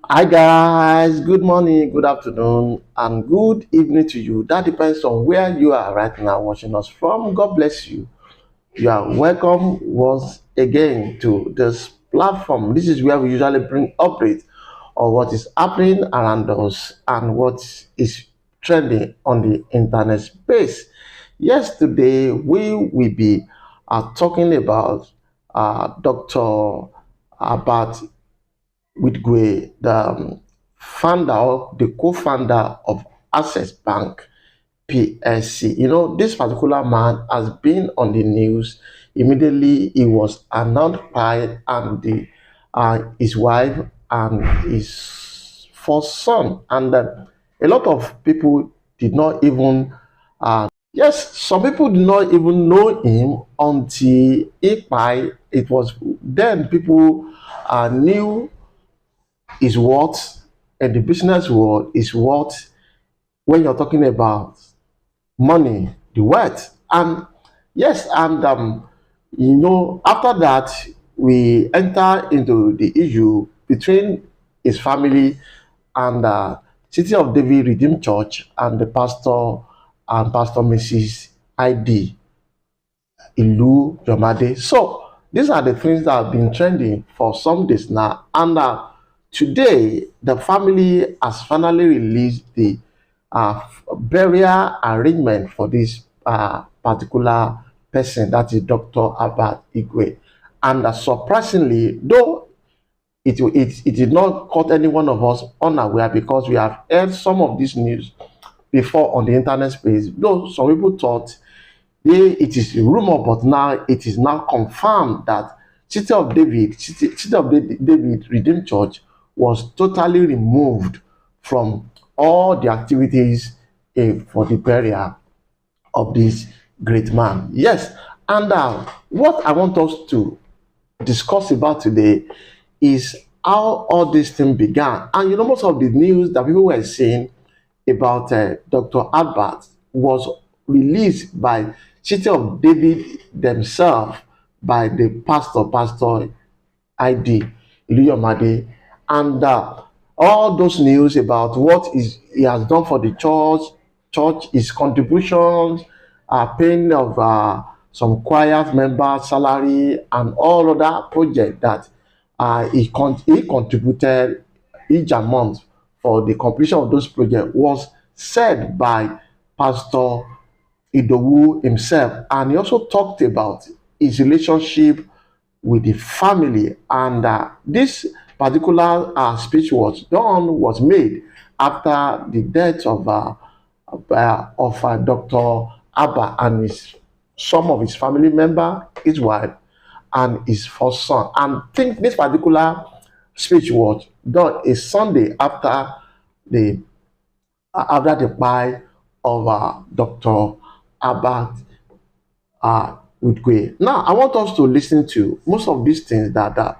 Hi guys, good morning, good afternoon, and good evening to you. That depends on where you are right now watching us from. God bless you. You are welcome once again to this platform. This is where we usually bring updates on what is happening around us and what is trending on the internet space. Yesterday, we will be talking about Dr. Herbert Wigwe, the the co-founder of Access Bank PSC. This particular man has been on the news. Immediately, he was announced by and his wife and his first son, and a lot of people did not even. Yes, some people did not even know him until it was then people knew is what in the business world is what when you're talking about money, the wealth. And yes, and after that, we enter into the issue between his family and City of David Redeemed Church and the pastor and Pastor Mrs. ID Ilu Jomade. So these are the things that have been trending for some days now. And today, the family has finally released the burial arrangement for this particular person, that is Dr. Herbert Wigwe. And surprisingly, though it did not caught any one of us unaware, because we have heard some of this news before on the internet space, though some people thought it is a rumor, but now it is now confirmed that City of David Redeemed Church was totally removed from all the activities for the burial of this great man. Yes, and what I want us to discuss about today is how all this thing began. And most of the news that people were saying about Dr. Albert was released by City of David themselves, by the Pastor ID Iluyomade, and all those news about what he has done for the church, his contributions, paying of some choir members' salary, and all other projects that he contributed each a month for the completion of those projects, was said by Pastor Idowu himself. And he also talked about his relationship with the family. And this particular speech was made after the death of Dr. Abba and some of his family members, his wife, and his first son. And I think this particular speech was done a Sunday after the death of Dr. Herbert Wigwe. Now, I want us to listen to most of these things that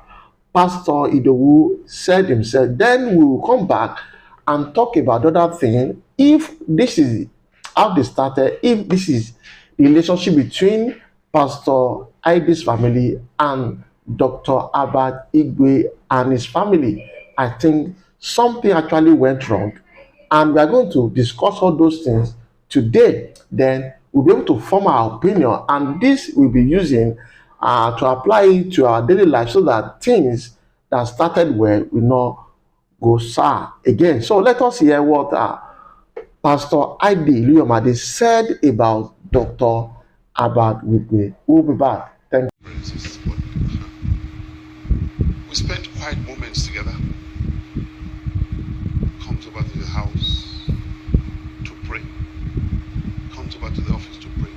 Pastor Idowu said himself. Then we will come back and talk about other things. If this is how they started, if this is the relationship between Pastor Idi's family and Dr. Herbert Wigwe and his family, I think something actually went wrong. And we are going to discuss all those things today. Then we'll be able to form our opinion, and this we'll be using to apply it to our daily life, so that things that started well will not go sour again. So let us hear what Pastor ID Iluyomade said about Dr. Herbert Wigwe. We'll be back. Thank you. We spent quiet moments together. Comes over to the house to pray. Comes over to the office to pray.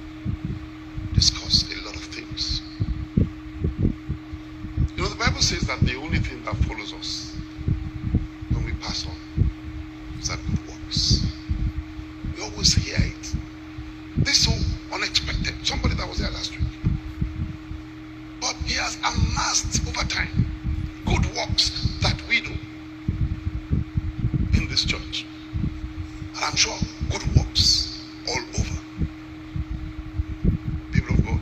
Discuss a lot of things. The Bible says that the only thing that follows us when we pass on is our good works. We always hear it. This so unexpected. Somebody that was there last week. But he has amassed over time good works that we do in this church. And I'm sure good works all over. People of God.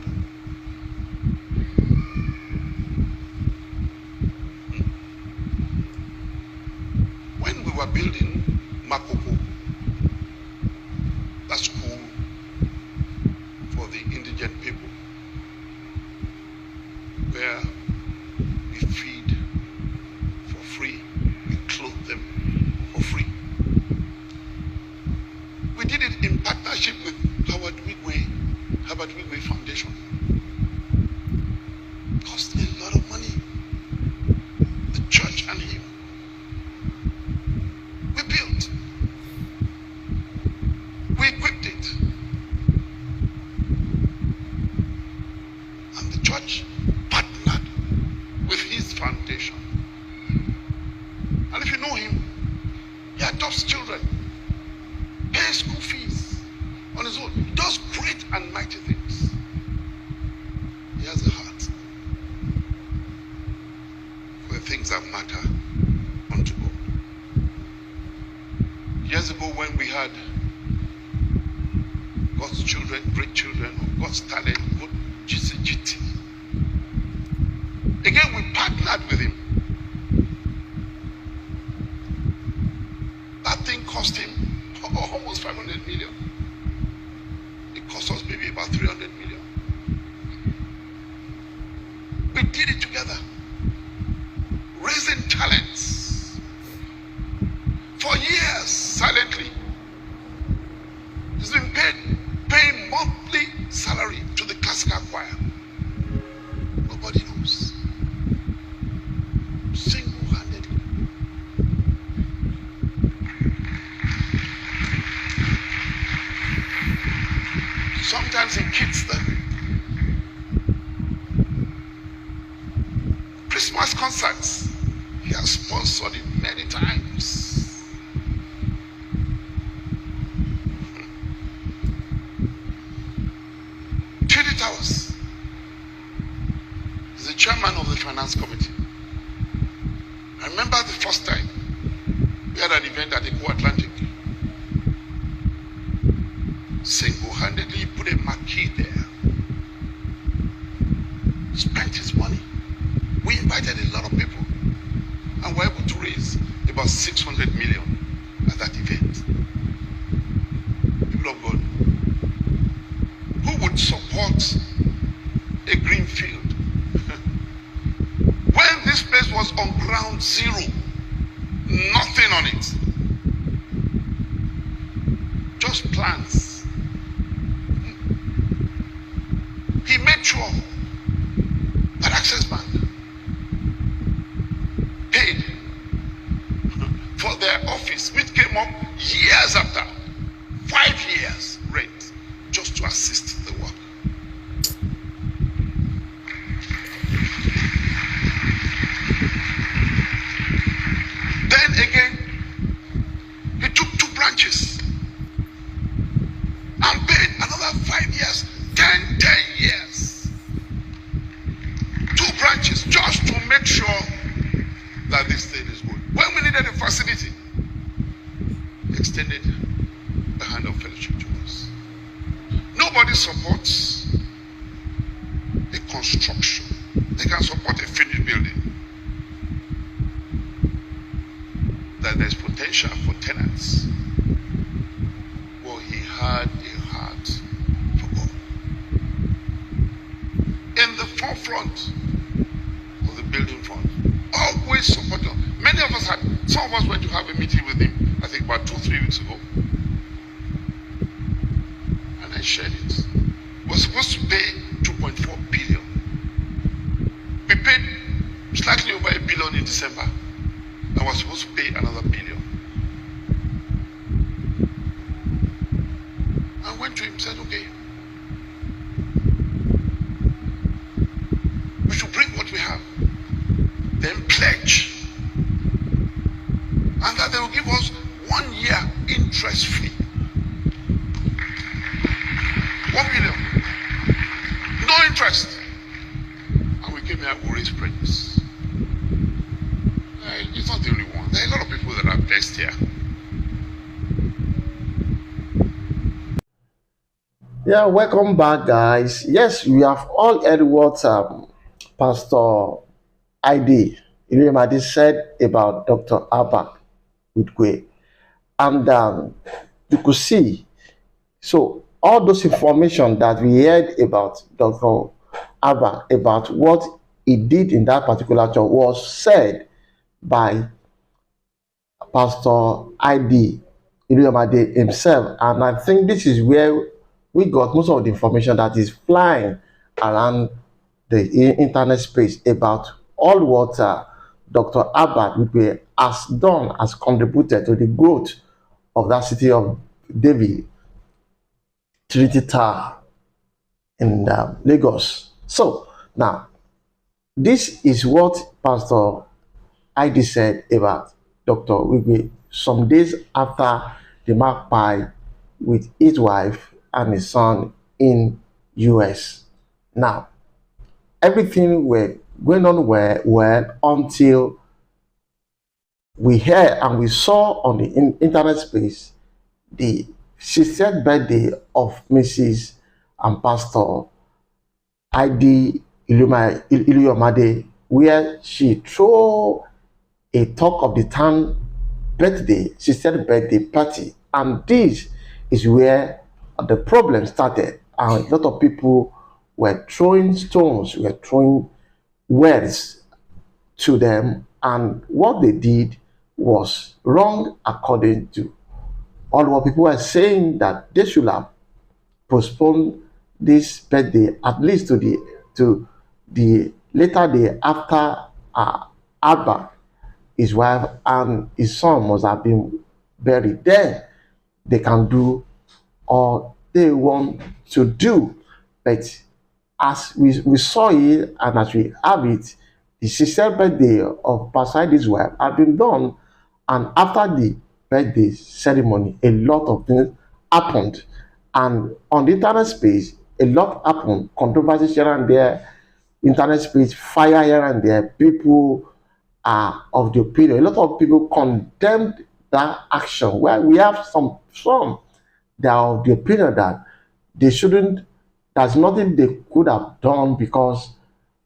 were building Makoko, that school for the indigent people, where we feed for free, we clothe them for free. We did it in partnership with Herbert Wigwe Foundation. It cost a lot of money. The church and him. We built. We equipped it. And the church partnered with his foundation. And if you know him, he adopts children, pays school fees on his own. He does great and mighty things. He has a heart for the things that matter unto God. Years ago, when we had God's children, great children, or God's talent, good GCGT, again we partnered with him. That thing cost him almost 500 million. It cost us maybe about 300 million. We did it together, raising talents for years silently. He's been paying monthly salary to the classical choir. Nobody knows. Single-handedly. Sometimes in Kingston, Christmas concerts, he has sponsored it many times. Twin Towers. He's the chairman of the finance committee. I remember the first time we had an event at Eco Atlantic. Single-handedly put a marquee there. Spent his money. We invited a lot of people and were able to raise about 600 million at that event. People of God, who would support a green field when this place was on ground zero, nothing on it, just plants? He made sure that Access Bank paid for their office, which came up years after, 5 years rent, just to assist the work. Then again, he took 2 branches and paid another 5 years, 10 years. 2 branches just to make sure that this thing is good. When we needed a facility, he extended the hand of fellowship to us. Nobody supports a construction. They can support a finished building. That there's potential for tenants. Well, he had a heart for God. In the forefront of the building front, always supported. Many of us had, some of us went to have a meeting with him, I think about 2-3 weeks ago. And I shared it. We're supposed to pay 2.4 billion. We paid slightly over $1 billion in December. And we're supposed to pay another $1 billion. I went to him and said, okay, we should bring what we have, then pledge, and that they will give us 1 year interest free. 1 billion, no interest. And we came here and we raised praise. It's not the only one. There are a lot of people that are blessed here. Yeah, welcome back, guys. Yes, we have all heard what Pastor ID Irimadi said about Dr. Herbert Wigwe. And you could see, so all those information that we heard about Dr. Abba, about what he did in that particular church, was said by Pastor ID Iluyomade himself. And I think this is where we got most of the information that is flying around the internet space about all what Dr. Herbert Wigwe has done, has contributed to the growth of that city of David, Trinity Tower in Lagos. So now, this is what Pastor ID said about Dr. Wigwe some days after the magpie with his wife and his son in US. Now, everything were going on well until we heard and we saw on the internet space the 60th birthday of Mrs. and Pastor ID Iluyomade, where she threw a talk of the town birthday, 60th birthday party. And this is where the problem started. And a lot of people were throwing stones, were throwing words to them. And what they did was wrong according to all what people were saying, that they should have postponed this birthday at least to the later day after Abba, his wife, and his son must have been buried. Then they can do all they want to do. But as we saw it and as we have it, the 60th birthday of Pastor Idi's wife had been done, and after the birthday ceremony, a lot of things happened. And on the internet space, a lot happened. Controversies here and there, internet space, fire here and there. People are of the opinion. A lot of people condemned that action. Well, we have some that are of the opinion that they shouldn't, there's nothing they could have done, because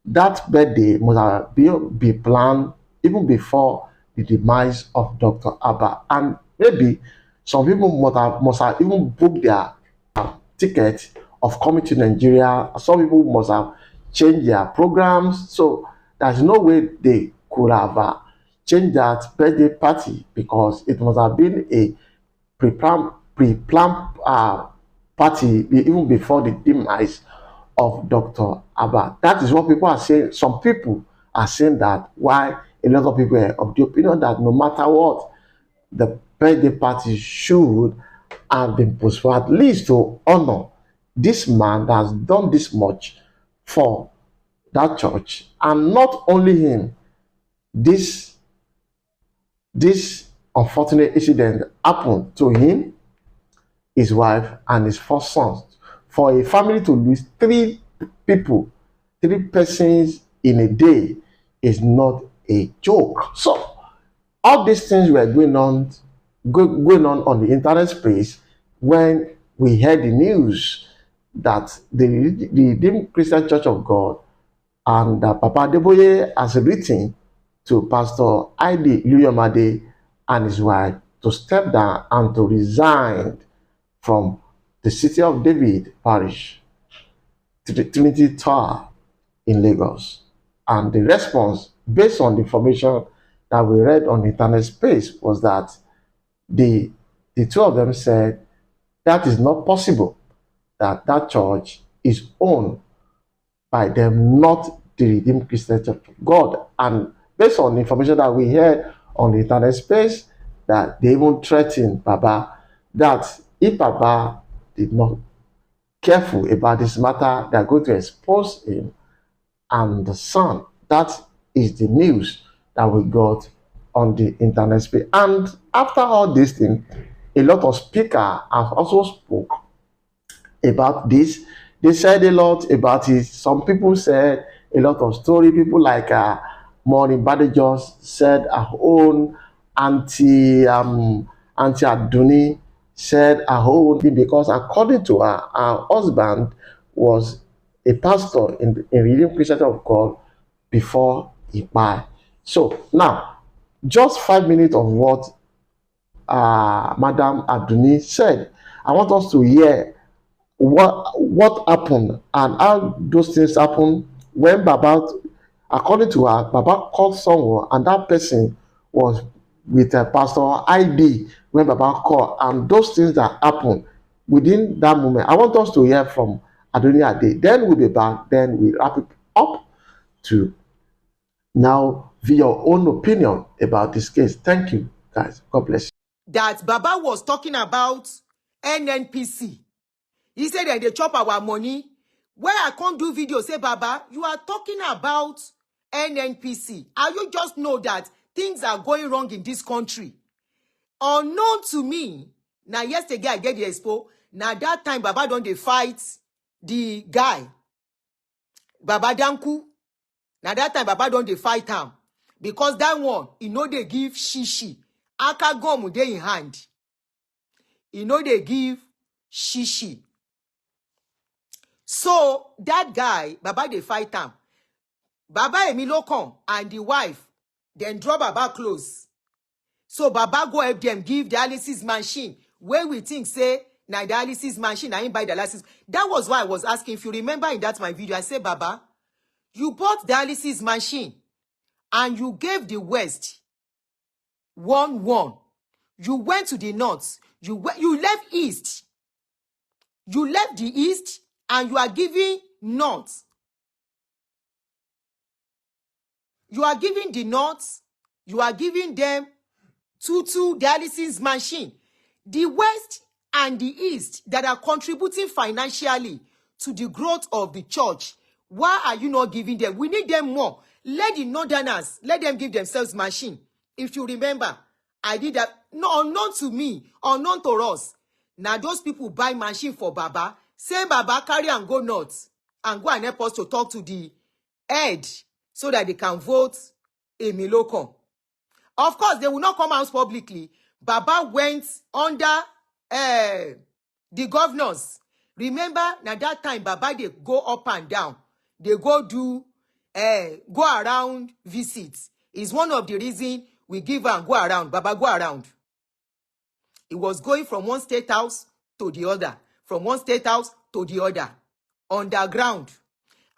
that birthday must have be planned even before the demise of Dr. Abba. And maybe some people must have even booked their ticket of coming to Nigeria. Some people must have changed their programs. So there's no way they could have changed that birthday party, because it must have been a pre-planned party even before the demise of Dr. Abba. That is what people are saying. Some people are saying that, why a lot of people are of the opinion that no matter what, the birthday party should have been postponed, at least to honor this man that has done this much for that church. And not only him, this unfortunate incident happened to him, his wife, and his 4 sons. For a family to lose 3 people, 3 persons in a day, is not a joke. So all these things were going on the internet space when we heard the news that the Redeemed Christian Church of God and Papa Adeboye has written to Pastor ID Iluyomade and his wife to step down and to resign from the City of David Parish to the Trinity Tower in Lagos. And the response, based on the information that we read on the internet space, was that the 2 of them said that is not possible, that that church is owned by them, not the Redeemed Christian Church of God. And based on the information that we heard on the internet space, that they even threatened Baba that if Baba did not careful about this matter, they are going to expose him and the son. That is the news that we got on the internet space. And after all this thing, a lot of speakers have also spoke about this. They said a lot about it. Some people said a lot of story. People like Maureen Badejos said her own, Auntie Aduni said her own, because according to her, her husband was a pastor in Redeemed Christian Church of God before he died. So now, just 5 minutes of what Madam Aduni said. I want us to hear what happened and how those things happen when Baba, according to her, Baba called someone and that person was with Pastor IB when Baba called, and those things that happened within that moment. I want us to hear from Adoni Ade. Then we'll be back. Then we wrap it up to now view your own opinion about this case. Thank you, guys. God bless you. That Baba was talking about NNPC. He said that they chop our money. Where I can't do video, say, Baba, you are talking about NNPC. And you just know that things are going wrong in this country. Unknown to me, now yesterday I get the expo. Now that time, Baba don't they fight the guy. Baba Danku. Now that time, Baba don't they fight him. Because that one, you know they give shishi. Aka gomu dey in hand. You know they give shishi. So that guy, Baba they fight him. Baba Emilo come and the wife then draw Baba close. So Baba go help them give dialysis machine. Where we think say na dialysis machine, I ain't buy dialysis. That was why I was asking. If you remember in that my video, I said, Baba, you bought dialysis machine and you gave the West 1-1. You went to the north. You left east. You left the east and you are giving north. You are giving the north. You are giving them 2 dialysis machine. The west and the east that are contributing financially to the growth of the church. Why are you not giving them? We need them more. Let the northerners, let them give themselves machine. If you remember, I did that. No, unknown to me, unknown to us. Now those people buy machine for Baba. Say Baba carry and go north and go and help us to talk to the head so that they can vote Emilokon. Of course, they will not come out publicly. Baba went under the governors. Remember, now that time, Baba, they go up and down. They go do, go around visits. It's one of the reasons we give and go around. Baba go around. It was going from one state house to the other. From one state house to the other. Underground.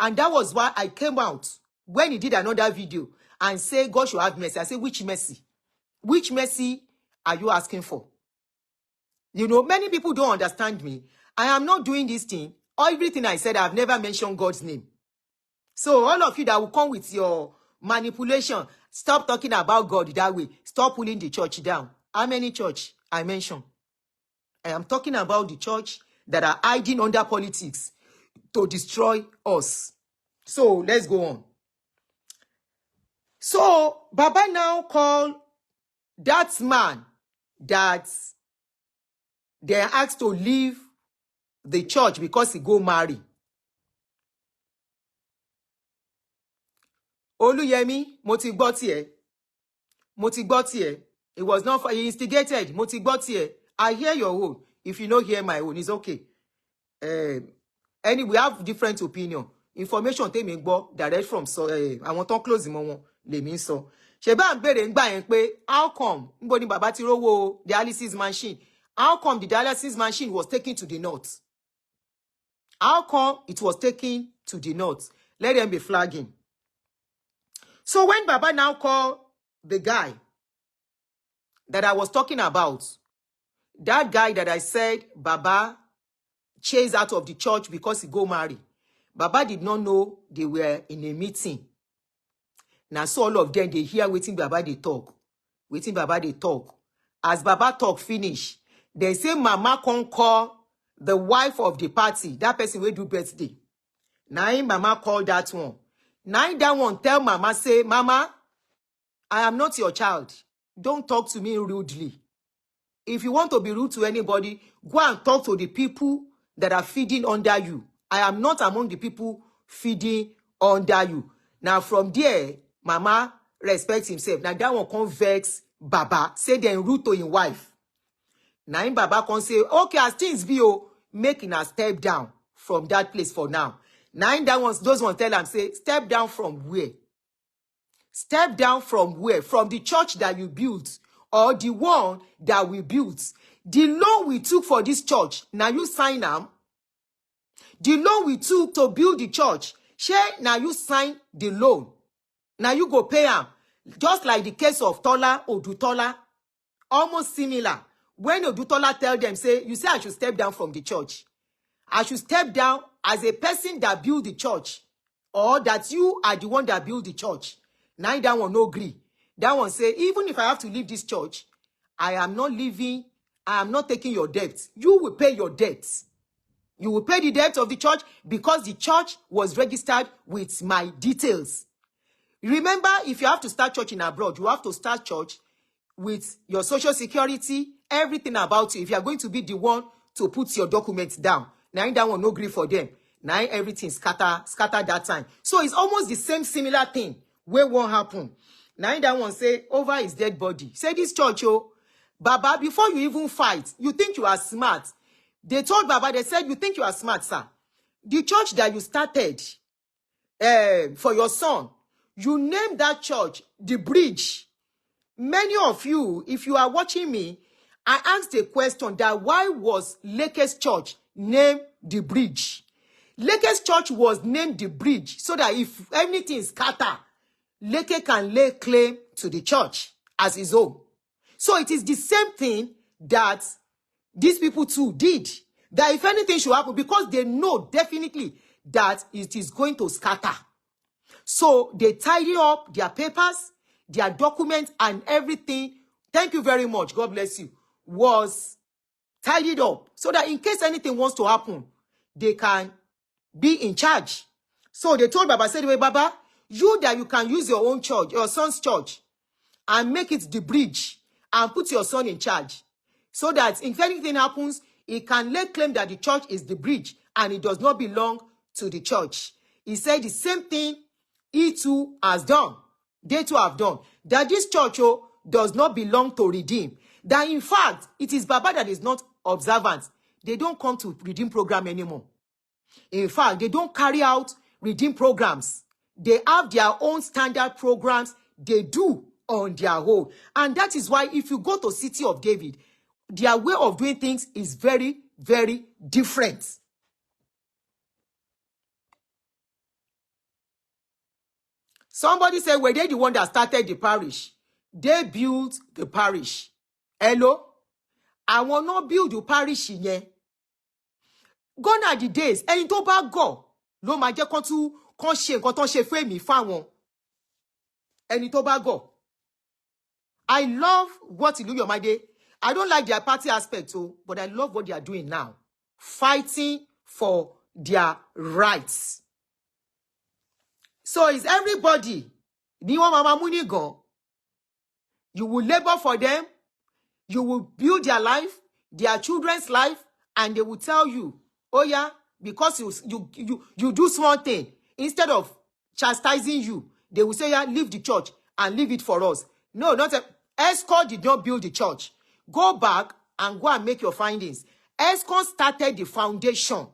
And that was why I came out when he did another video and say, God should have mercy. I say, which mercy? Which mercy are you asking for? You know, many people don't understand me. I am not doing this thing. Everything I said, I've never mentioned God's name. So all of you that will come with your manipulation, stop talking about God that way. Stop pulling the church down. How many church I mentioned? I am talking about the church that are hiding under politics to destroy us. So let's go on. So Baba now called that man that they are asked to leave the church because he go marry. Oluyemi, mo ti gbọ́ tiẹ̀. Mo ti gbọ́ tiẹ̀. It was not for, he instigated. Mo ti gbọ́ tiẹ̀. I hear your own. If you don't hear my own, it's okay. Anyway, we have different opinion. Information tèmi gbọ́ direct from so àwọn tán close mọ́ wọn lèmi sọ. Ṣé bá ń bèrè ńgbà yẹn pé how come níbo ni bàbá ti rówó dialysis machine? How come the dialysis machine was taken to the north? How come it was taken to the north? Let them be flagging. So when Baba now called the guy that I was talking about, that guy that I said Baba chased out of the church because he go marry, Baba did not know they were in a meeting. Now so all of them, they hear waiting Baba they talk. Waiting Baba they talk. As Baba talk finish, they say Mama can call the wife of the party. That person will do birthday. Now Mama call that one. Now that one tell Mama, say, Mama, I am not your child. Don't talk to me rudely. If you want to be rude to anybody, go and talk to the people that are feeding under you. I am not among the people feeding under you. Now from there, Mama respects himself. Now that one can vex Baba. Say then rude to his wife. Now Baba can say, okay, as things be, making a step down from that place for now. Now that ones, those ones tell him, say, step down from where? Step down from where? From the church that you built or the one that we built. The loan we took for this church, now you sign them. The loan we took to build the church, share now you sign the loan. Now you go pay them. Just like the case of Tola Odutola, almost similar. When Odutola tell them, say, you say I should step down from the church. I should step down as a person that build the church, or that you are the one that build the church. Now that one no agree. That one say, even if I have to leave this church, I am not leaving. I am not taking your debt. You will pay your debts. You will pay the debt of the church because the church was registered with my details. Remember, if you have to start church in abroad, you have to start church with your social security, everything about you. If you are going to be the one to put your documents down, now that one no agree for them. Now everything scatter that time. So it's almost the same similar thing where won't happen. Now that one say over his dead body. Say this church, oh, Baba, before you even fight, you think you are smart. They told Baba, they said, you think you are smart, sir. The church that you started for your son, you named that church The Bridge. Many of you, if you are watching me, I asked a question that why was Lake's church named The Bridge? Lake's church was named The Bridge so that if anything scatter, Leke can lay claim to the church as his own. So it is the same thing that these people too did. That if anything should happen, because they know definitely that it is going to scatter. So they tidy up their papers, their documents, and everything. Thank you very much. God bless you. Was tidied up so that in case anything wants to happen, they can be in charge. So they told Baba, said, Baba, you that you can use your own church, your son's church, and make it The Bridge and put your son in charge. So that if anything happens, he can lay claim that the church is The Bridge and it does not belong to the church. He said the same thing he too has done. They too have done. That this church does not belong to Redeem. That in fact, it is Baba that is not observant. They don't come to Redeem program anymore. In fact, they don't carry out Redeem programs. They have their own standard programs they do on their own. And that is why if you go to City of David, their way of doing things is very, very different. Somebody said, were they the one that started the parish? They built the parish. Hello? I will not build the parish yẹn. Gone are the days. Ẹni tó bá gọ̀ ló máa jẹ́ kán ṣe nǹkan tán ṣe fún èmi fáwọn. Ẹni tó bá gọ̀. I love what Iluyomade. I don't like their party aspect, but I love what they are doing now. Fighting for their rights. So is everybody, you will labor for them, you will build their life, their children's life, and they will tell you, oh yeah, because you do small thing, instead of chastising you, they will say, yeah, leave the church and leave it for us. No, not ESCON did not build the church. Go back and go and make your findings. ESCON started the foundation.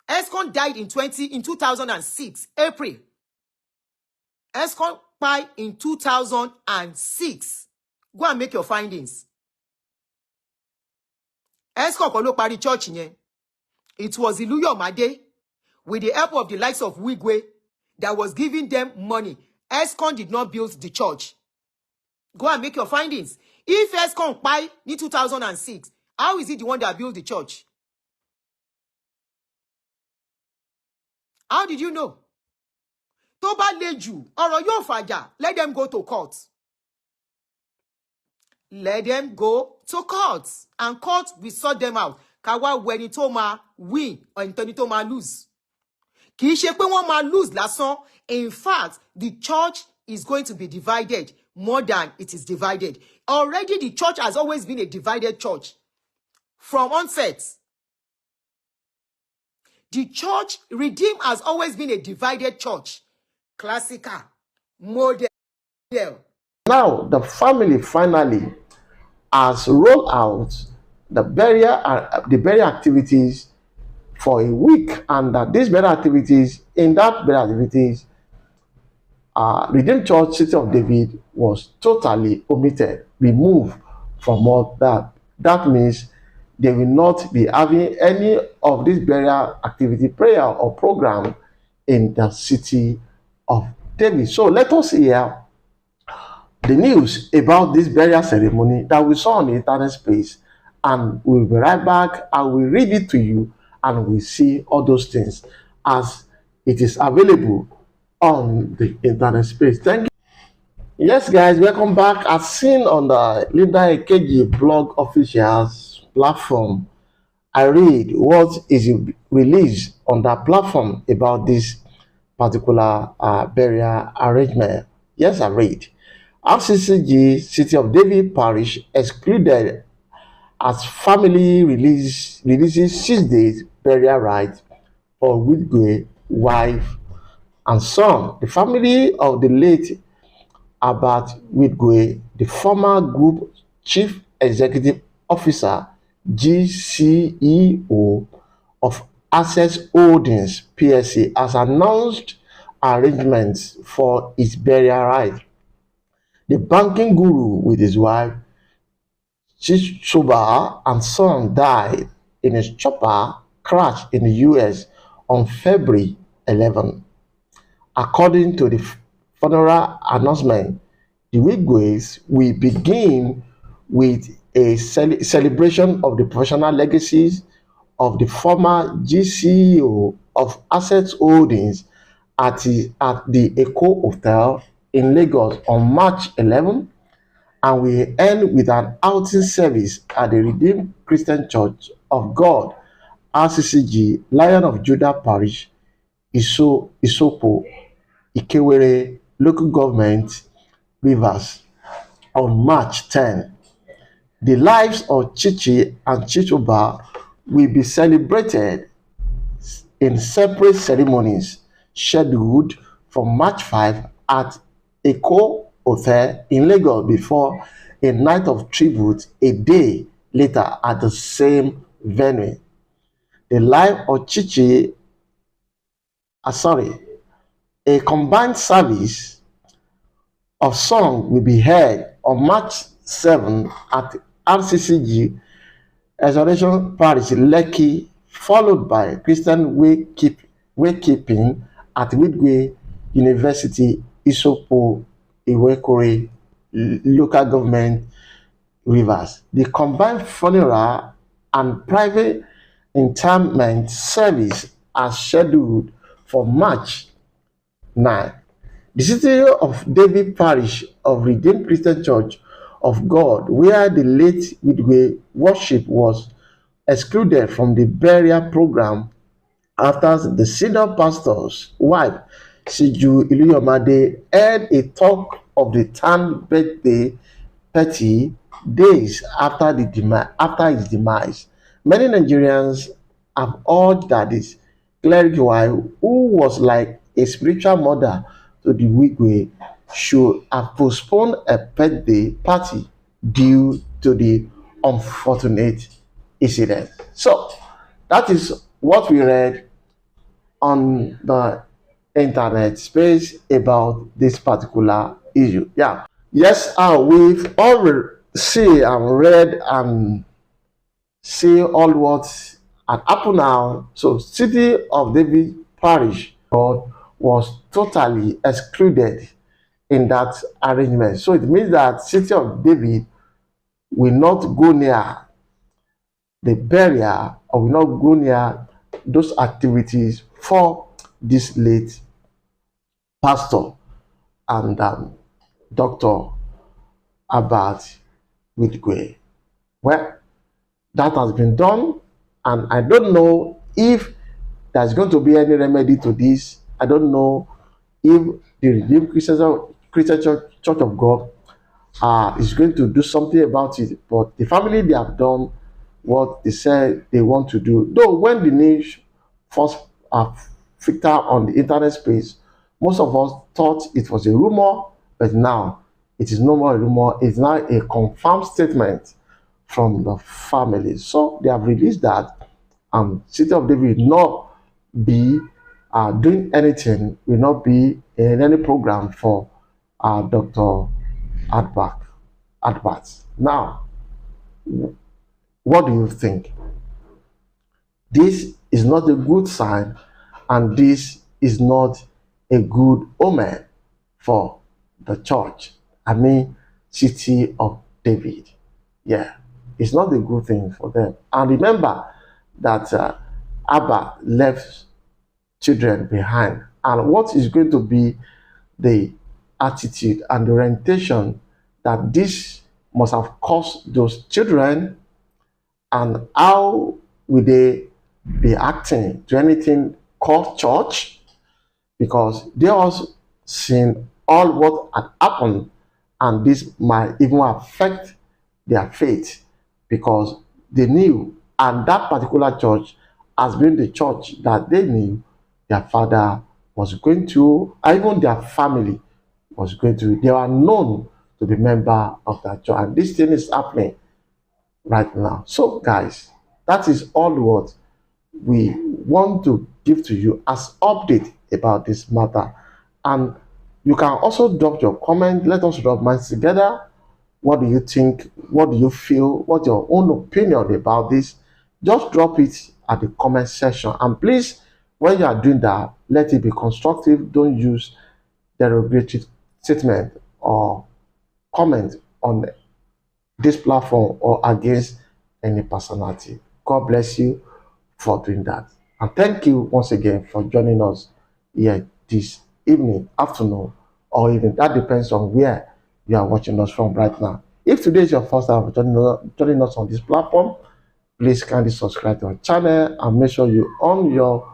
ESCON died in 2006, April. ESCON died in 2006. Go and make your findings. ESCON kọ́ ló parí church yẹn. It was Iluyomade with the help of the likes of Wigwe that was giving them money. ESCON did not build the church. Go and make your findings. If ESCON died in 2006, how is it the one that built the church? How did you know? Tó bá le jù, ọ̀rọ̀ yóò fàjà. Let them go to court. Let them go to court. And court will sort them out. Káwá wo ẹni tó máa win or ẹni tó máa lose. Kì í ṣe pé wọ́n máa lose lásán. In fact, the church is going to be divided more than it is divided. Already the church has always been a divided church. From onset. The church, Redeem, has always been a divided church. Classical. Model. Now, the family finally has rolled out the burial activities for a week, and that these burial activities, Redeemed Church City of David was totally omitted, removed from all that. That means they will not be having any of this burial activity, prayer, or program in the city of David. So let us hear the news about this burial ceremony that we saw on the internet space, and we'll be right back. I will read it to you and we'll see all those things as it is available on the internet space. Thank you. Yes, guys, welcome back. As seen on the Linda Ekeji blog officials platform, I read what is released on that platform about this particular burial arrangement. Yes, I read. RCCG City of David Parish excluded as family releases 6 days burial rites for Wigwe, wife, and son. The family of the late Herbert Wigwe, the former Group Chief Executive Officer (GCEO) of Access Holdings PLC, has announced arrangements for his burial rite. The banking guru with his wife Chichoba and son died in a chopper crash in the US on February 11. According to the funeral announcement, the Wigways will begin with a celebration of the professional legacies of the former GCEO of Assets Holdings at the Eco Hotel in Lagos on March 11, and will end with an outing service at the Redeemed Christian Church of God, RCCG, Lion of Judah Parish, Isopo, Ikewere, Local Government, Rivers, on March 10. The lives of Chichi and Chichoba will be celebrated in separate ceremonies scheduled for March 5 at Eco Hotel in Lagos before a night of tribute a day later at the same venue. The life of Chichi, a combined service of song will be held on March 7 at RCCG Exaltation Parish, Lekki, followed by Christian wakekeeping at Wigwe University, Isopo, Iwekore, Local Government, Rivers. The combined funeral and private interment service are scheduled for March 9. The City of David Parish of Redeemed Christian Church of God, where the late Wigwe worship, was excluded from the burial program after the senior pastor's wife, Siju Iluyomade, held a talk of the town birthday party days after his demise. Many Nigerians have urged that this cleric wife, who was like a spiritual mother to the Wigwe, should have postponed a birthday party due to the unfortunate incident. So that is what we read on the internet space about this particular issue. Yeah. Yes, we've all see and read and see all what had happened now. So City of David Parish was totally excluded in that arrangement. So it means that City of David will not go near the burial or will not go near those activities for this late pastor and Dr. Herbert Wigwe. Well, that has been done, and I don't know if there's going to be any remedy to this. I don't know if the Redeemed Christian Church of God is going to do something about it, but the family, they have done what they said they want to do. Though when the news first filtered on the internet space, most of us thought it was a rumor, but now it is no more a rumor. It's now a confirmed statement from the family. So they have released that City of David will not be doing anything will not be in any program for Dr. Advert. Now, what do you think? This is not a good sign, and this is not a good omen for the church. I mean, City of David. Yeah, it's not a good thing for them. And remember that Abba left children behind. And what is going to be the attitude and the orientation that this must have caused those children, and how will they be acting to anything called church? Because they also seen all what had happened, and this might even affect their faith, because they knew, and that particular church has been the church that they knew their father was going to, even their family was going to. They were known to be member of that church, and this thing is happening right now. So guys, that is all what we want to give to you as update about this matter. And you can also drop your comment. Let us rub minds together. What do you think? What do you feel? What's your own opinion about this? Just drop it at the comment section. And please, when you are doing that, let it be constructive. Don't use derogatory statement or comment on this platform or against any personality. God bless you for doing that. And thank you once again for joining us here this evening, afternoon, or even that depends on where you are watching us from right now. If today is your first time joining us on this platform, please kindly subscribe to our channel and make sure you on your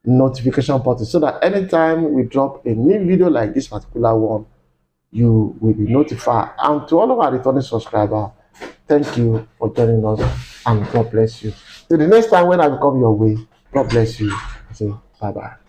notification button so that anytime we drop a new video like this particular one, you will be notified. And to all of our returning subscribers, thank you for joining us, and God bless you. Till the next time when I come your way, God bless you. I say bye bye.